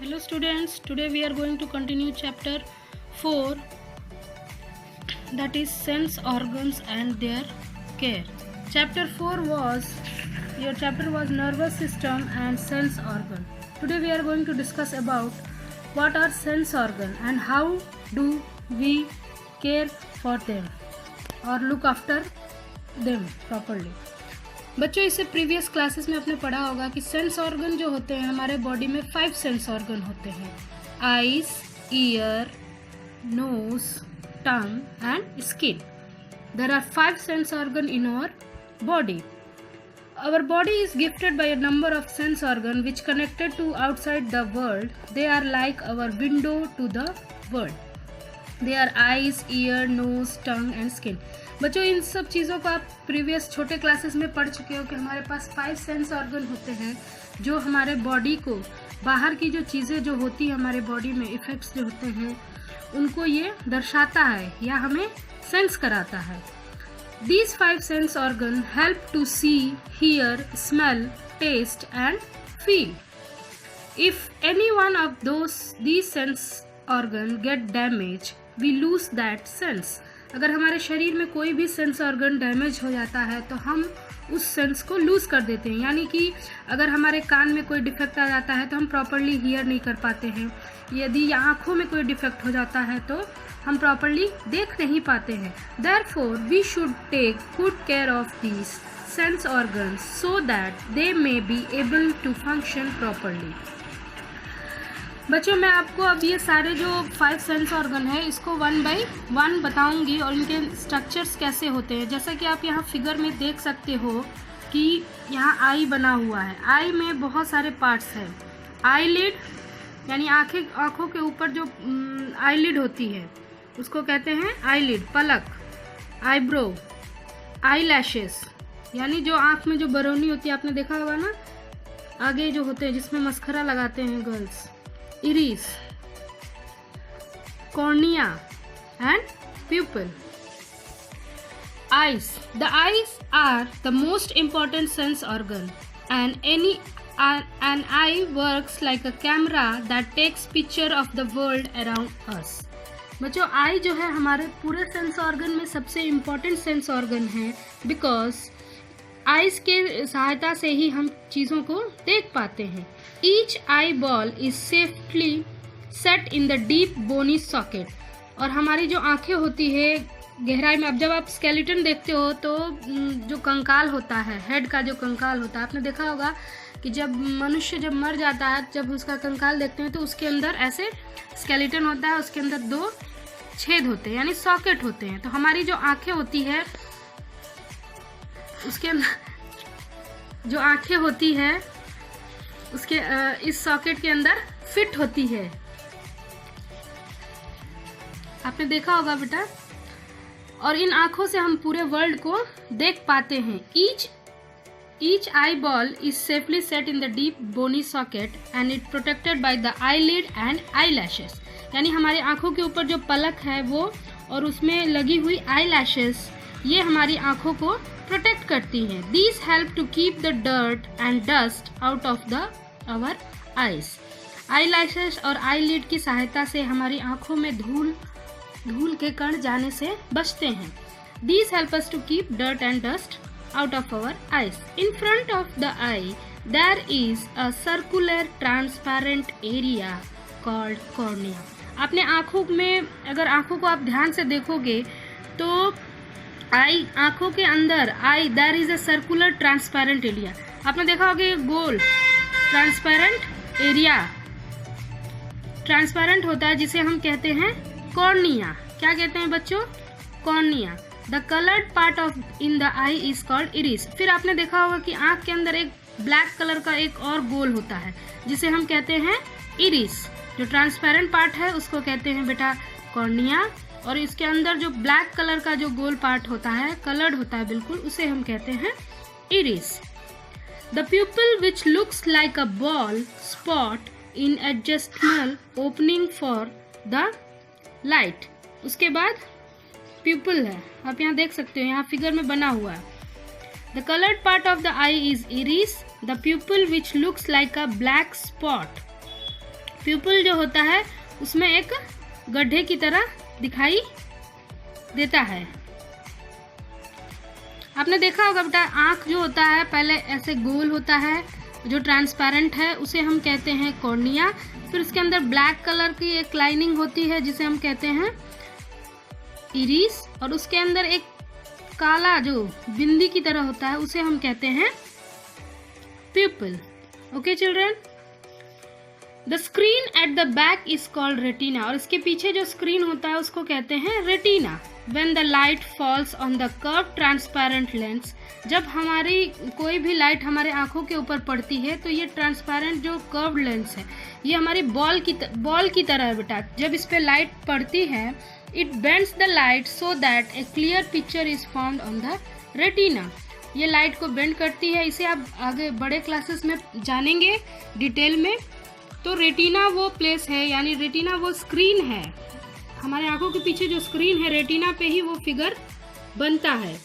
Hello students, today we are going to continue chapter 4, that is sense organs and their care. Chapter 4 was nervous system and sense organ. Today we are going to discuss about what are sense organ and how do we care for them or look after them properly. बच्चों, इससे previous classes में आपने पढ़ा होगा कि sense organ जो होते हैं हमारे बॉडी में 5 सेंस ऑर्गन होते हैं: eyes, ear, nose, tongue and skin. There are 5 sense organ in our body. Our body is gifted by a number of sense organs which connected to outside the world. They are like our window to the world. They are eyes, ear, nose, tongue and skin. बच्चों, इन सब चीज़ों को आप previous छोटे classes में पढ़ चुके हो कि हमारे पास 5 सेंस ऑर्गन होते हैं जो हमारे बॉडी को, बाहर की जो चीज़ें जो होती है हमारे बॉडी में, इफेक्ट्स जो होते हैं उनको ये दर्शाता है या हमें सेंस कराता है. These 5 sense organs help to see, hear, smell, taste and feel. If any one of these sense organs get damaged, we lose that sense. अगर हमारे शरीर में कोई भी सेंस ऑर्गन डैमेज हो जाता है तो हम उस सेंस को लूज कर देते हैं. यानी कि अगर हमारे कान में कोई डिफेक्ट आ जाता है तो हम प्रॉपरली हियर नहीं कर पाते हैं. यदि आँखों में कोई डिफेक्ट हो जाता है तो हम प्रॉपरली देख नहीं पाते हैं. Therefore, we should take good care of these sense organs so that they may be able to function properly. बच्चों, मैं आपको अब ये सारे जो 5 सेंस ऑर्गन है इसको 1 by 1 बताऊंगी और इनके स्ट्रक्चर्स कैसे होते हैं. जैसा कि आप यहाँ फिगर में देख सकते हो कि यहाँ आई बना हुआ है. आई में बहुत सारे पार्ट्स हैं. आईलिड यानी आँखों के ऊपर जो आईलिड होती है उसको कहते हैं आईलिड, पलक. आईब्रो, आई लैशेस यानी जो आँख में जो बरौनी होती है, आपने देखा होगा ना, आगे जो होते हैं जिसमें मस्करा लगाते हैं girls. Iris, cornea and pupil. Eyes. The eyes are the most important sense organ and an eye works like a camera that takes picture of the world around us. बच्चों, आई जो है हमारे पूरे सेंस ऑर्गन में सबसे important sense organ है because eyes के सहायता से ही हम चीज़ों को देख पाते हैं. Each eye ball is safely set in the deep bony socket. और हमारी जो आंखें होती है गहराई में, अब जब आप स्केलेटन देखते हो तो जो कंकाल होता है, हेड का जो कंकाल होता है, आपने देखा होगा कि जब मनुष्य जब मर जाता है, जब उसका कंकाल देखते हैं तो उसके अंदर ऐसे स्केलेटन होता है, उसके अंदर 2 छेद होते हैं यानी सॉकेट होते हैं. तो हमारी जो आंखें होती है उसके अंदर जो आंखें होती है उसके इस सॉकेट के अंदर फिट होती है. आपने देखा होगा बेटा. और इन आंखों से हम पूरे वर्ल्ड को देख पाते हैं. Each eyeball is safely set in the deep bony socket and it protected by the eyelid and eyelashes. यानी हमारी आंखों के ऊपर जो पलक है वो और उसमें लगी हुई eyelashes, ये हमारी आंखों को प्रोटेक्ट करती हैं. These help to keep the dirt and dust out of our eyes. eyelashes और eyelid की सहायता से हमारी आंखों में धूल के कण जाने से बचते हैं. These help us to keep dirt and dust out of our eyes. In front of the eye, there is a circular transparent area called cornea. अपने आँखों में, अगर आँखों को आप ध्यान से देखोगे तो आँखों के अंदर there is a circular transparent area. आपने देखा होगा ये गोल ट्रांसपेरेंट एरिया ट्रांसपेरेंट होता है जिसे हम कहते हैं कॉर्निया. क्या कहते हैं बच्चों? Cornea. The coloured part of in the eye is called iris. फिर आपने देखा होगा कि आंख के अंदर एक ब्लैक कलर का एक और गोल होता है जिसे हम कहते हैं इरिस. जो ट्रांसपेरेंट पार्ट है उसको कहते हैं बेटा कॉर्निया, और इसके अंदर जो ब्लैक कलर का जो गोल पार्ट होता है, कलर्ड होता है बिल्कुल, उसे हम कहते हैं iris. The pupal which looks like a ball spot in adjustment opening for the light. उसके बाद प्यूपल है, आप यहाँ देख सकते हो, यहाँ फिगर में बना हुआ है. The coloured part of the eye is iris. The pupal which looks like a black spot प्यूपिल जो होता है उसमें एक गड्ढे की तरह दिखाई देता है। आपने देखा होगा बेटा, आँख जो होता है पहले ऐसे गोल होता है, जो ट्रांसपेरेंट है उसे हम कहते हैं कॉर्निया। फिर उसके अंदर ब्लैक कलर की एक लाइनिंग होती है जिसे हम कहते हैं इरिस, और उसके अंदर एक काला जो बिंदी की तरह होता है उसे हम कहते हैं प्यूपिल। Okay children, the screen at the back is called retina, और इसके पीछे जो स्क्रीन होता है उसको कहते हैं retina. When the light falls on the curved transparent lens, जब हमारी कोई भी लाइट हमारे आंखों के ऊपर पड़ती है तो ये ट्रांसपेरेंट जो कर्व्ड लेंस है ये हमारी बॉल की तरह है बेटा। जब इस पे लाइट पड़ती है it bends the light so that a clear picture is formed on the retina। ये लाइट को बेंड करती है, इसे आप आगे बड़े क्लासेस में जानेंगे डिटेल में। तो रेटिना वो प्लेस है, यानी रेटिना वो स्क्रीन है, हमारे आंखों के पीछे जो स्क्रीन है रेटिना पे ही वो फिगर बनता है।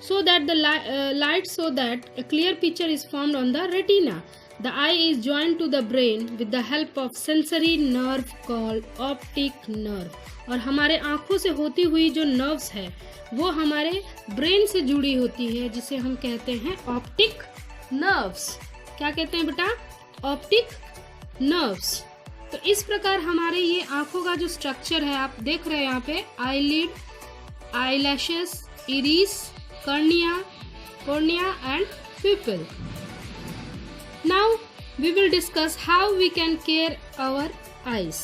So that the light so that a clear picture is formed on the retina. The eye is joined to the brain with the help of sensory nerve called optic nerve. और हमारे आंखों से होती हुई जो nerves है वो हमारे ब्रेन से जुड़ी होती है, जिसे हम कहते हैं ऑप्टिक नर्व्स। क्या कहते हैं बेटा? Optic nerves. तो इस प्रकार हमारे ये आंखों का जो स्ट्रक्चर है आप देख रहे हैं यहाँ पे, eyelid, eyelashes, iris, cornea and pupil. Now we will discuss how we can care our eyes.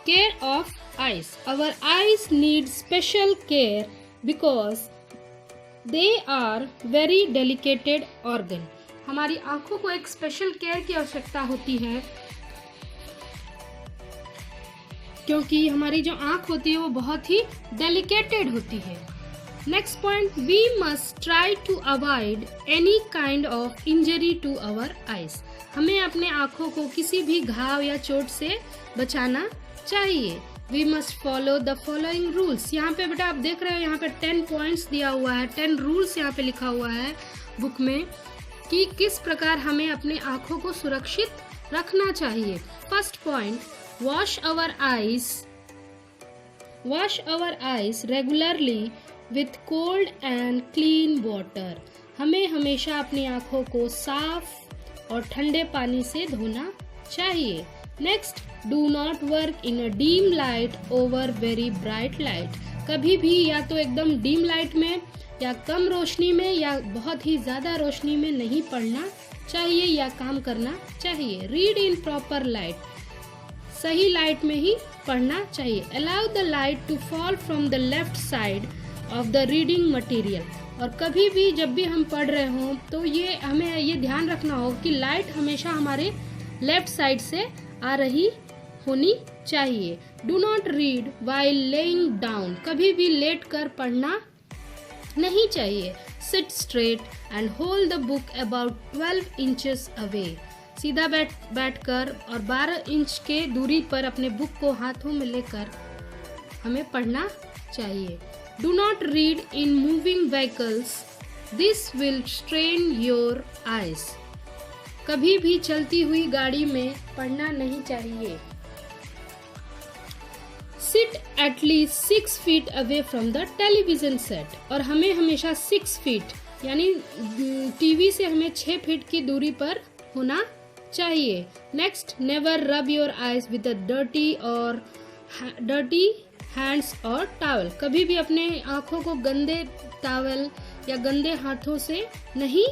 Care of eyes. Our eyes need special care because they are very delicated organ. हमारी आंखों को एक स्पेशल केयर की आवश्यकता होती है क्योंकि हमारी जो आंख होती है वो बहुत ही डेलिकेटेड होती है। Next point, we must try to avoid any kind of injury to our eyes. हमें अपने आंखों को किसी भी घाव या चोट से बचाना चाहिए। We must follow the following rules. यहाँ पे बेटा आप देख रहे हो, यहाँ पे 10 पॉइंट्स दिया हुआ है, 10 रूल्स यहाँ पे लिखा हुआ है बुक में कि किस प्रकार हमें अपने आंखों को सुरक्षित रखना चाहिए। First point, wash our eyes regularly with cold and clean water। हमें हमेशा अपनी आंखों को साफ और ठंडे पानी से धोना चाहिए। Next, do not work in a dim light over very bright light। कभी भी या तो एकदम डीम लाइट में या कम रोशनी में या बहुत ही ज्यादा रोशनी में नहीं पढ़ना चाहिए या काम करना चाहिए। Read in proper light. सही लाइट में ही पढ़ना चाहिए। Allow the light to fall from the left side of the reading material. और कभी भी जब भी हम पढ़ रहे हों तो ये हमें ये ध्यान रखना हो कि लाइट हमेशा हमारे लेफ्ट साइड से आ रही होनी चाहिए। Do not read while laying down. कभी भी लेट कर पढ़ना नहीं चाहिए। Seat straight and hold the book about 12 inches away. सीधा बैठकर और 12 इंच के दूरी पर अपने बुक को हाथों में लेकर हमें पढ़ना चाहिए। Do not read in moving vehicles, this will strain your eyes. कभी भी चलती हुई गाड़ी में पढ़ना नहीं चाहिए। Sit at least 6 feet away from the television set. और हमें हमेशा 6 फीट यानी टीवी से हमें 6 फीट की दूरी पर होना चाहिए। Next, never rub your eyes with dirty hands और टॉवल। कभी भी अपने आंखों को गंदे टॉवल या गंदे हाथों से नहीं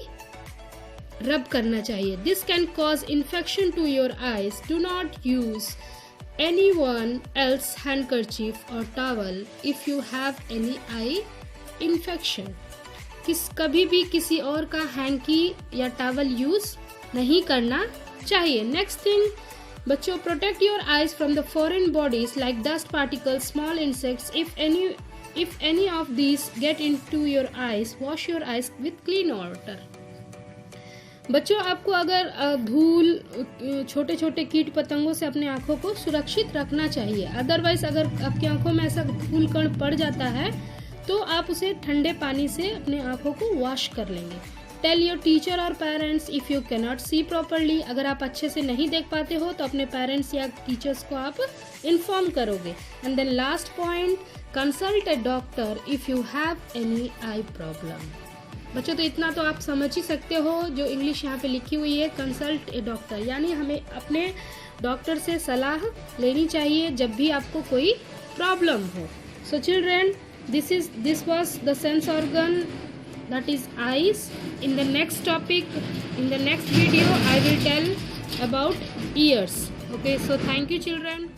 रब करना चाहिए। This can cause infection to your eyes. Do not use anyone else handkerchief or towel if you have any eye infection। कभी भी किसी और का हैंकी या टॉवल यूज नहीं करना चाहिए। नेक्स्ट थिंग बच्चों, protect your eyes from the foreign bodies like dust particles, small insects. If any of these get into your eyes, wash your eyes with clean water. बच्चों, आपको अगर धूल, छोटे छोटे कीट पतंगों से अपने आंखों को सुरक्षित रखना चाहिए। अदरवाइज अगर आपकी आंखों में ऐसा धूल कण पड़ जाता है तो आप उसे ठंडे पानी से अपने आंखों को वॉश कर लेंगे। टेल योर टीचर और parents if you cannot see properly, अगर आप अच्छे से नहीं देख पाते हो तो अपने पेरेंट्स या टीचर्स को आप इन्फॉर्म करोगे। And then last point, consult a doctor if you have any eye problem. बच्चों तो इतना तो आप समझ ही सकते हो जो इंग्लिश यहाँ पे लिखी हुई है, कंसल्ट ए डॉक्टर, यानी हमें अपने डॉक्टर से सलाह लेनी चाहिए जब भी आपको कोई प्रॉब्लम हो। So children, this was the sense organ, that is eyes. In the next topic, in the next video, I will tell about ears. Okay, so thank you children.